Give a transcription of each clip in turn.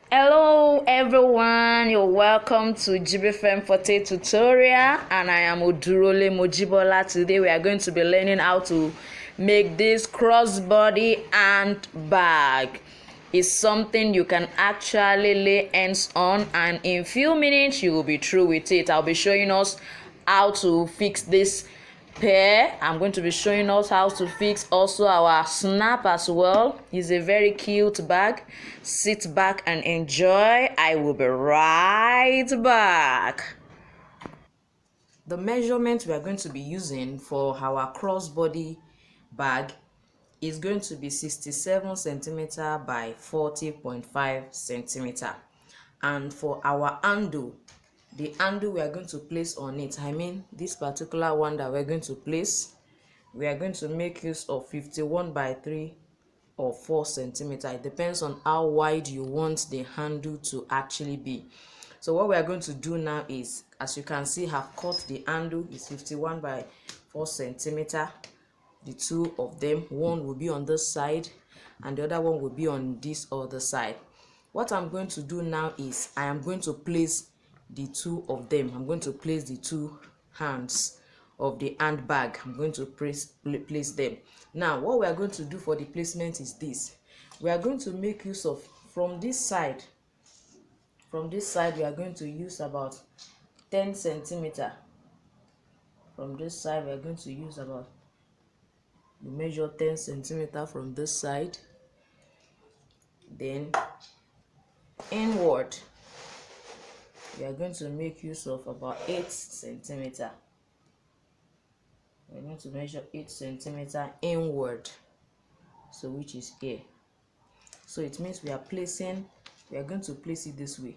Hello everyone, you're welcome to Jibbyfem Forte tutorial, and I am Odurole Mojibola. Today we are going to be learning how to make this crossbody handbag. It's something you can actually lay hands on, and in few minutes you will be through with it. I'll be showing us how to fix this pair. I'm going to be showing us how to fix also our snap as well. It's a very cute bag. Sit back and enjoy. I will be right back. The measurement we are going to be using for our crossbody bag is going to be 67 centimeter by 40.5 centimeter, and for our handle, the handle we are going to place on it, this particular one that we're going to place, we are going to make use of 51 by 3 or 4 centimeter. It depends on how wide you want the handle to actually be. So what we are going to do now is, as you can see, have cut the handle. Is 51 by 4 centimeter. The two of them, one will be on this side and the other one will be on this other side. What I'm going to do now is I am going to place the two of them. I'm going to place the two hands of the handbag. I'm going to place them. Now what we are going to do for the placement is this. We are going to make use of, from this side we are going to use about 10 centimeter. From this side we are going to use about, you measure 10 centimeter from this side, then inward we are going to make use of about 8 centimeter. We're going to measure 8 centimeter inward, so which is here. So it means we are going to place it this way.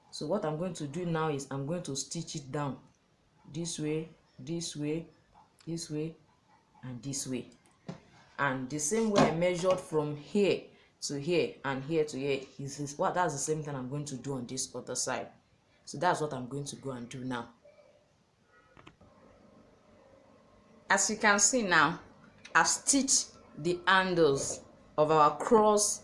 So what I'm going to do now is I'm going to stitch it down this way, this way, this way, and this way. And the same way I measured from here to here and here to here is what, that's the same thing I'm going to do on this other side. So that's what I'm going to go and do now. As you can see now, I've stitched the handles of our cross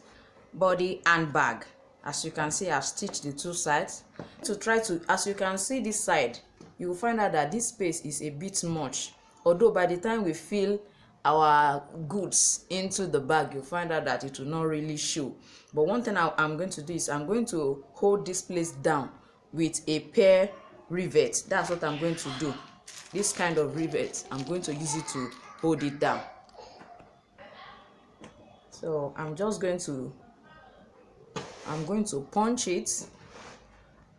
body handbag. As you can see, I've stitched the two sides to try to, as you can see this side, you will find out that this space is a bit much, although by the time we fill our goods into the bag, you'll find out that it will not really show. But one thing I'm going to do is I'm going to hold this place down with a pair rivet. That's what I'm going to do. This kind of rivet, I'm going to use it to hold it down. So I'm going to punch it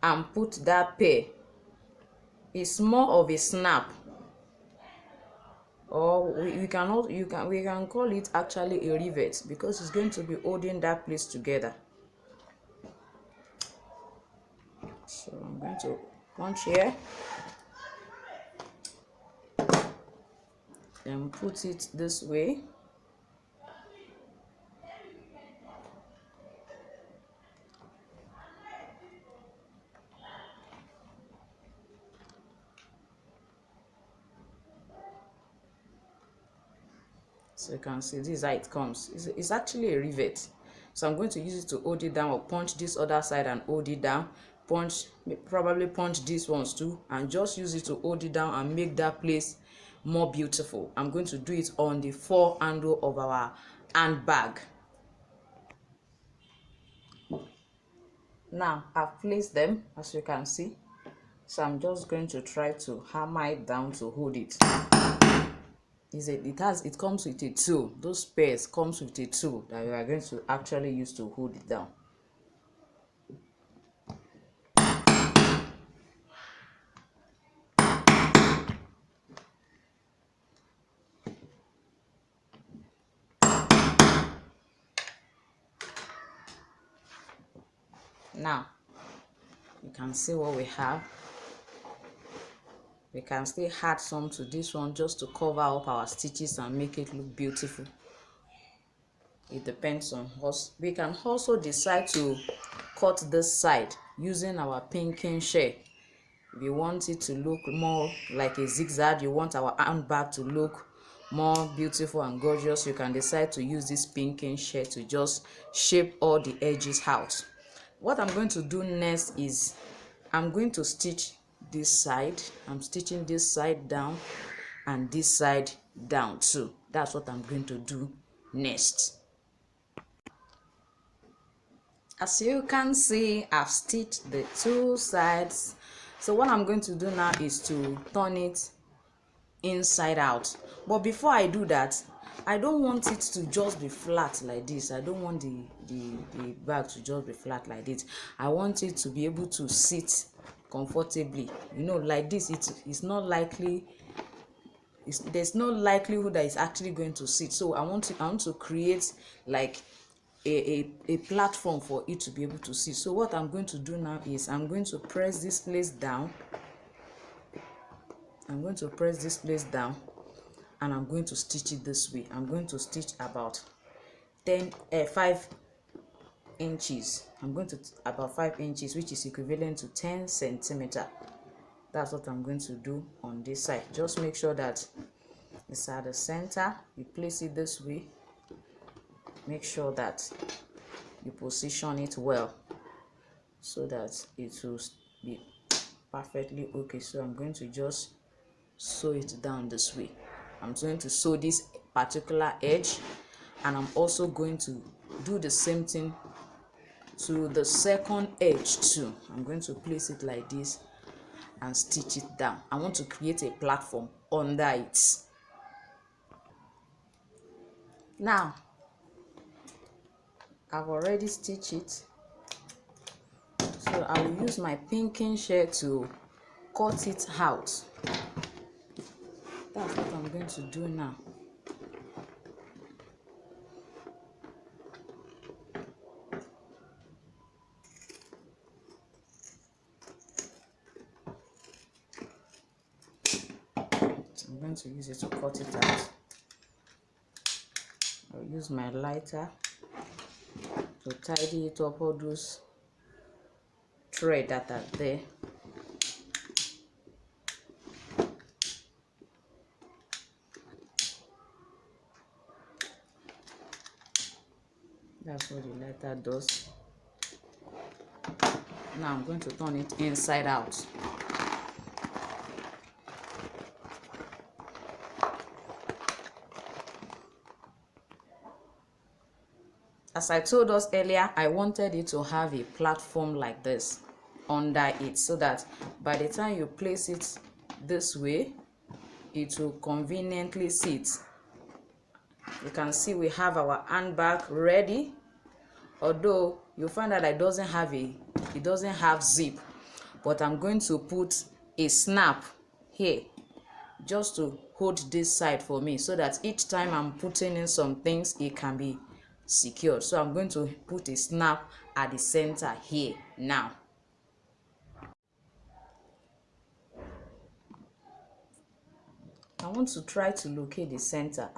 and put that pair. It's more of a snap, or we can call it actually a rivet, because it's going to be holding that place together. So I'm going to punch here and put it this way. So you can see this is how it comes. It's actually a rivet. So I'm going to use it to hold it down, or punch this other side and hold it down. Probably punch these ones too, and just use it to hold it down and make that place more beautiful. I'm going to do it on the fore handle of our handbag. Now I've placed them, as you can see. So I'm just going to try to hammer it down to hold it. It comes with a tool. Those pairs comes with a tool that we are going to actually use to hold it down. Now you can see what we have. We can still add some to this one just to cover up our stitches and make it look beautiful. It depends on us. We can also decide to cut this side using our pinking shell. If you want it to look more like a zigzag, you want our handbag to look more beautiful and gorgeous, you can decide to use this pinking shade to just shape all the edges out. What I'm going to do next is I'm going to stitch this side. I'm stitching this side down and this side down too. That's what I'm going to do next. As you can see, I've stitched the two sides. So what I'm going to do now is to turn it inside out. But before I do that, I don't want it to just be flat like this. I don't want the bag to just be flat like this. I want it to be able to sit comfortably. You know, like this, it's not likely. There's no likelihood that it's actually going to sit. So I want to create like a platform for it to be able to sit. So what I'm going to do now is I'm going to press this place down. I'm going to press this place down and I'm going to stitch it this way. I'm going to stitch about 5 inches. I'm going to about 5 inches, which is equivalent to 10 centimeters. That's what I'm going to do on this side. Just make sure that it's at the center. You place it this way. Make sure that you position it well so that it will be perfectly okay. So I'm going to just sew it down this way. I'm going to sew this particular edge, and I'm also going to do the same thing to the second edge too. I'm going to place it like this and stitch it down. I want to create a platform under it. Now I've already stitched it, so I will use my pinking shade to cut it out. That's what I'm going to do now. So I'm going to use it to cut it out. I'll use my lighter to tidy it up, all those threads that are there. That's what the lighter does. Now I'm going to turn it inside out. As I told us earlier, I wanted it to have a platform like this under it, so that by the time you place it this way, it will conveniently sit. You can see we have our handbag ready, although you find that it doesn't have zip, but I'm going to put a snap here just to hold this side for me, so that each time I'm putting in some things, it can be secure. So I'm going to put a snap at the center here now. I want to try to locate the center.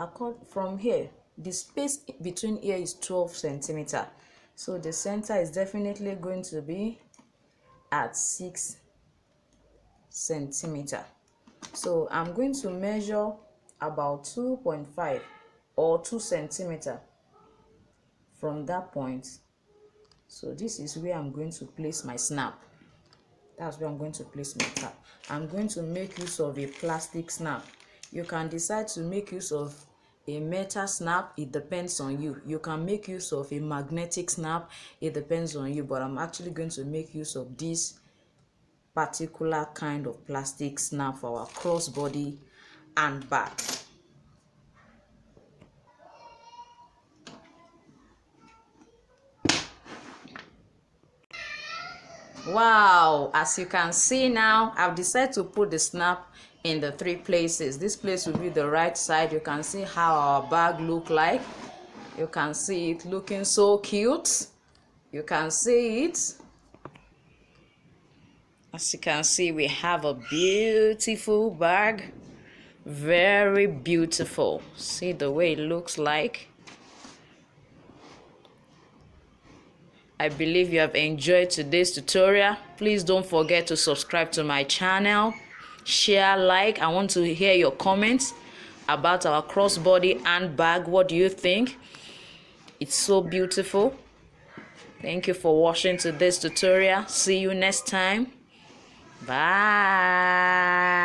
From here, the space between here is 12 centimeters. So the center is definitely going to be at 6 centimeters. So I'm going to measure about 2.5 or 2 centimeters from that point. So this is where I'm going to place my snap. That's where I'm going to place my snap. I'm going to make use of a plastic snap. You can decide to make use of a metal snap. It depends on you. You can make use of a magnetic snap. It depends on you. But I'm actually going to make use of this particular kind of plastic snap for our crossbody handbag. Wow, as you can see now, I've decided to put the snap in the 3 places. This place will be the right side. You can see how our bag look like. You can see it looking so cute. You can see it. As you can see, we have a beautiful bag. Very beautiful. See the way it looks like. I believe you have enjoyed today's tutorial. Please don't forget to subscribe to my channel, share, like. I want to hear your comments about our crossbody handbag. What do you think? It's so beautiful. Thank you for watching to this tutorial. See you next time. Bye.